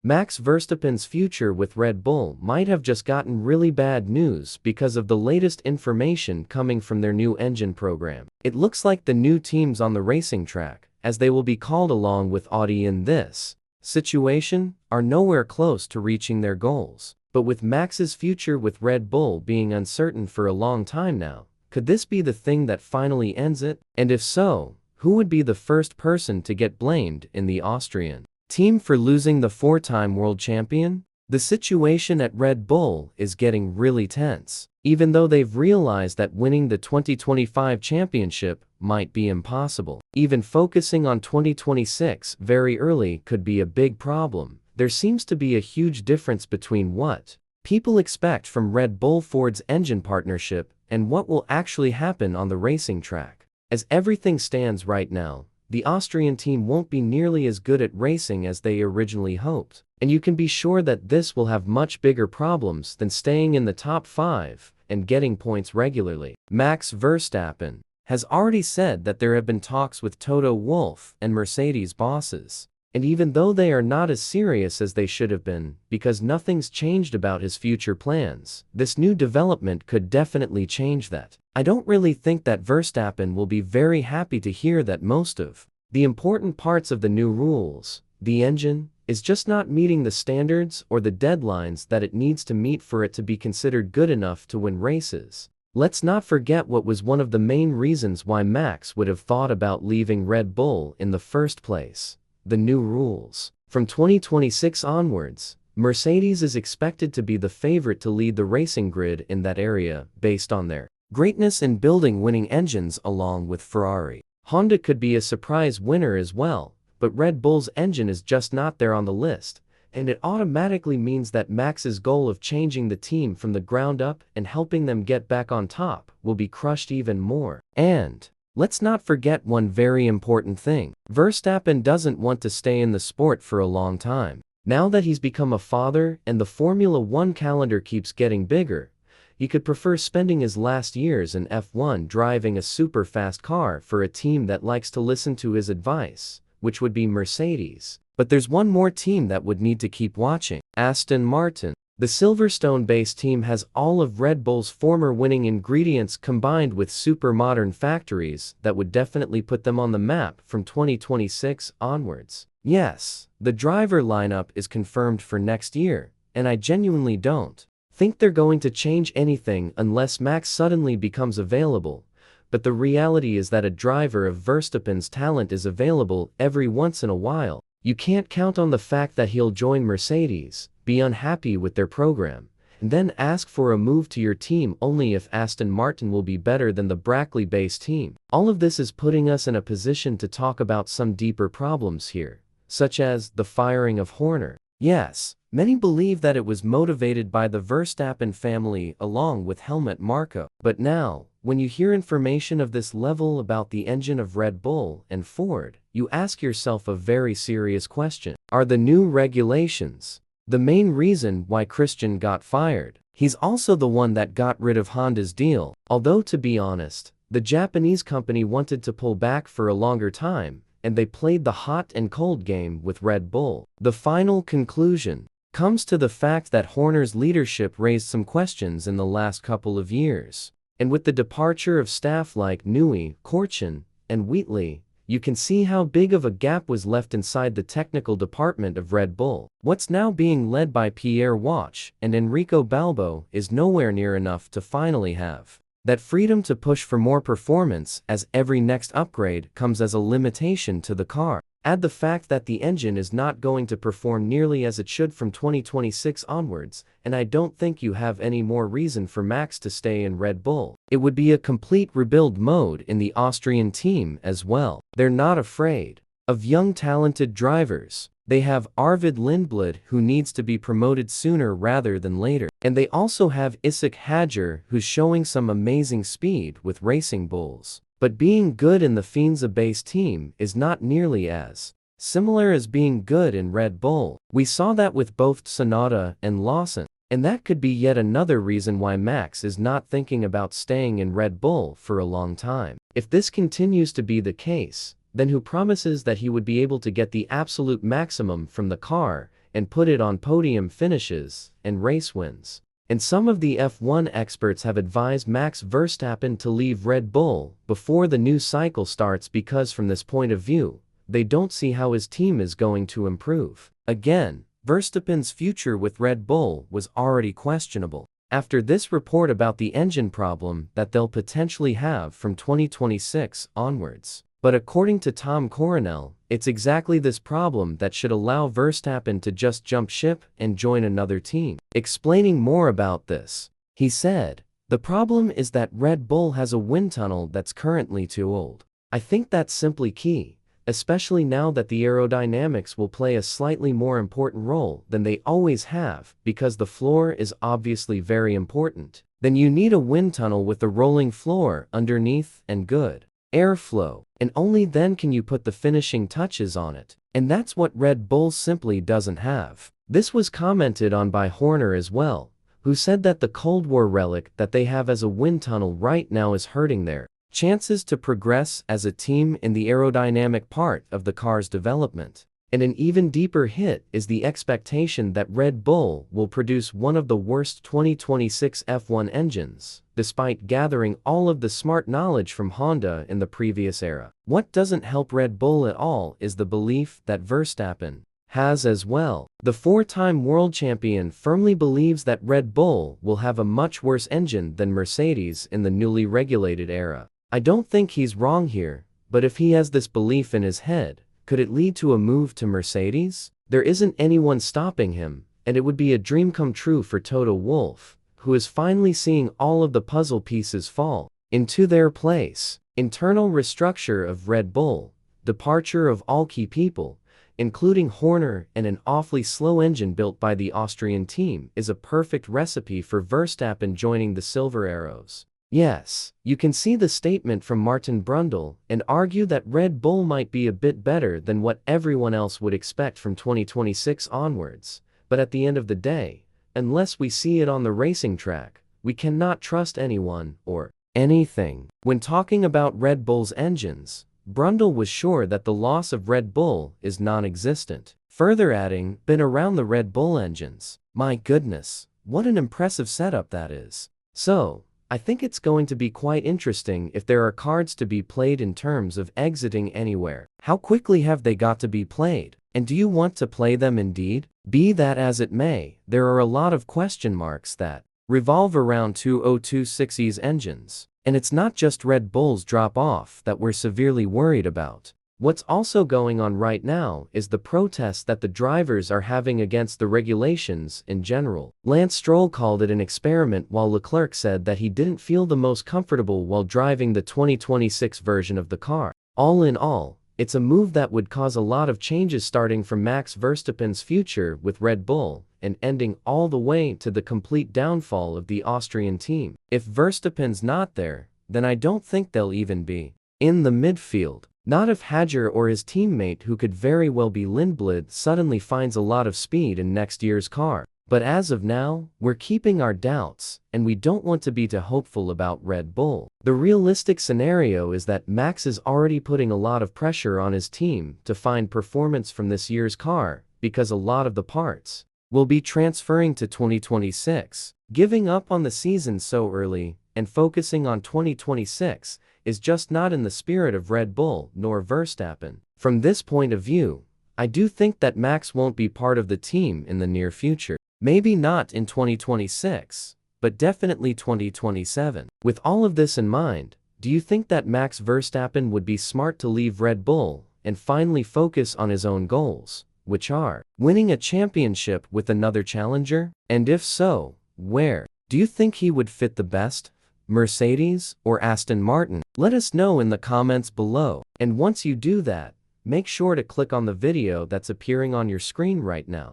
Max Verstappen's future with Red Bull might have just gotten really bad news because of the latest information coming from their new engine program. It looks like the new teams on the racing track, as they will be called along with Audi in this situation, are nowhere close to reaching their goals. But with Max's future with Red Bull being uncertain for a long time now, could this be the thing that finally ends it? And if so, who would be the first person to get blamed in the Austrian team for losing the four-time world champion? The situation at Red Bull is getting really tense, even though they've realized that winning the 2025 championship might be impossible. Even focusing on 2026 very early could be a big problem. There seems to be a huge difference between what people expect from Red Bull-Ford's engine partnership and what will actually happen on the racing track. As everything stands right now, the Austrian team won't be nearly as good at racing as they originally hoped, and you can be sure that this will have much bigger problems than staying in the top 5 and getting points regularly. Max Verstappen has already said that there have been talks with Toto Wolff and Mercedes bosses, and even though they are not as serious as they should have been, because nothing's changed about his future plans, this new development could definitely change that. I don't really think that Verstappen will be very happy to hear that most of the important parts of the new rules, the engine, is just not meeting the standards or the deadlines that it needs to meet for it to be considered good enough to win races. Let's not forget what was one of the main reasons why Max would have thought about leaving Red Bull in the first place: the new rules. From 2026 onwards, Mercedes is expected to be the favorite to lead the racing grid in that area based on their greatness in building winning engines along with Ferrari. Honda could be a surprise winner as well, but Red Bull's engine is just not there on the list, and it automatically means that Max's goal of changing the team from the ground up and helping them get back on top will be crushed even more. And let's not forget one very important thing. Verstappen doesn't want to stay in the sport for a long time. Now that he's become a father and the Formula One calendar keeps getting bigger, he could prefer spending his last years in F1 driving a super fast car for a team that likes to listen to his advice, which would be Mercedes. But there's one more team that would need to keep watching: Aston Martin. The Silverstone-based team has all of Red Bull's former winning ingredients combined with super modern factories that would definitely put them on the map from 2026 onwards. Yes, the driver lineup is confirmed for next year, and I genuinely don't think they're going to change anything unless Max suddenly becomes available. But the reality is that a driver of Verstappen's talent is available every once in a while. You can't count on the fact that he'll join Mercedes, be unhappy with their program, and then ask for a move to your team only if Aston Martin will be better than the Brackley-based team. All of this is putting us in a position to talk about some deeper problems here, such as the firing of Horner. Yes, many believe that it was motivated by the Verstappen family along with Helmut Marko. But now, when you hear information of this level about the engine of Red Bull and Ford, you ask yourself a very serious question. Are the new regulations the main reason why Christian got fired? He's also the one that got rid of Honda's deal, although to be honest, the Japanese company wanted to pull back for a longer time, and they played the hot and cold game with Red Bull. The final conclusion comes to the fact that Horner's leadership raised some questions in the last couple of years. And with the departure of staff like Newey, Korchin, and Wheatley, you can see how big of a gap was left inside the technical department of Red Bull. What's now being led by Pierre Wache and Enrico Balbo is nowhere near enough to finally have that freedom to push for more performance, as every next upgrade comes as a limitation to the car. Add the fact that the engine is not going to perform nearly as it should from 2026 onwards, and I don't think you have any more reason for Max to stay in Red Bull. It would be a complete rebuild mode in the Austrian team as well. They're not afraid of young talented drivers. They have Arvid Lindblad, who needs to be promoted sooner rather than later. And they also have Isaac Hadjar, who's showing some amazing speed with Racing Bulls. But being good in the Faenza-based team is not nearly as similar as being good in Red Bull. We saw that with both Tsunoda and Lawson. And that could be yet another reason why Max is not thinking about staying in Red Bull for a long time. If this continues to be the case, then who promises that he would be able to get the absolute maximum from the car and put it on podium finishes and race wins. And some of the F1 experts have advised Max Verstappen to leave Red Bull before the new cycle starts because from this point of view, they don't see how his team is going to improve. Again, Verstappen's future with Red Bull was already questionable after this report about the engine problem that they'll potentially have from 2026 onwards. But according to Tom Coronel, it's exactly this problem that should allow Verstappen to just jump ship and join another team. Explaining more about this, he said, "The problem is that Red Bull has a wind tunnel that's currently too old. I think that's simply key, especially now that the aerodynamics will play a slightly more important role than they always have because the floor is obviously very important. Then you need a wind tunnel with a rolling floor underneath and good airflow, and only then can you put the finishing touches on it. And that's what Red Bull simply doesn't have." This was commented on by Horner as well, who said that the Cold War relic that they have as a wind tunnel right now is hurting their chances to progress as a team in the aerodynamic part of the car's development. And an even deeper hit is the expectation that Red Bull will produce one of the worst 2026 F1 engines, despite gathering all of the smart knowledge from Honda in the previous era. What doesn't help Red Bull at all is the belief that Verstappen has as well. The four-time world champion firmly believes that Red Bull will have a much worse engine than Mercedes in the newly regulated era. I don't think he's wrong here, but if he has this belief in his head, could it lead to a move to Mercedes? There isn't anyone stopping him, and it would be a dream come true for Toto Wolff, who is finally seeing all of the puzzle pieces fall into their place. Internal restructure of Red Bull, departure of all key people, including Horner, and an awfully slow engine built by the Austrian team is a perfect recipe for Verstappen joining the Silver Arrows. Yes, you can see the statement from Martin Brundle and argue that Red Bull might be a bit better than what everyone else would expect from 2026 onwards, but at the end of the day, unless we see it on the racing track, we cannot trust anyone or anything. When talking about Red Bull's engines, Brundle was sure that the loss of Red Bull is non-existent, further adding, "Been around the Red Bull engines. My goodness, what an impressive setup that is." So, I think it's going to be quite interesting if there are cards to be played in terms of exiting anywhere. How quickly have they got to be played? And do you want to play them indeed? Be that as it may, there are a lot of question marks that revolve around 2026's engines. And it's not just Red Bull's drop-off that we're severely worried about. What's also going on right now is the protests that the drivers are having against the regulations in general. Lance Stroll called it an experiment while Leclerc said that he didn't feel the most comfortable while driving the 2026 version of the car. All in all, it's a move that would cause a lot of changes starting from Max Verstappen's future with Red Bull and ending all the way to the complete downfall of the Austrian team. If Verstappen's not there, then I don't think they'll even be in the midfield. Not if Hajar or his teammate, who could very well be Lindblad, suddenly finds a lot of speed in next year's car. But as of now, we're keeping our doubts, and we don't want to be too hopeful about Red Bull. The realistic scenario is that Max is already putting a lot of pressure on his team to find performance from this year's car, because a lot of the parts will be transferring to 2026. Giving up on the season so early and focusing on 2026 is just not in the spirit of Red Bull nor Verstappen. From this point of view, I do think that Max won't be part of the team in the near future. Maybe not in 2026, but definitely 2027. With all of this in mind, do you think that Max Verstappen would be smart to leave Red Bull and finally focus on his own goals, which are winning a championship with another challenger? And if so, where? Do you think he would fit the best? Mercedes or Aston Martin? Let us know in the comments below. And once you do that, make sure to click on the video that's appearing on your screen right now.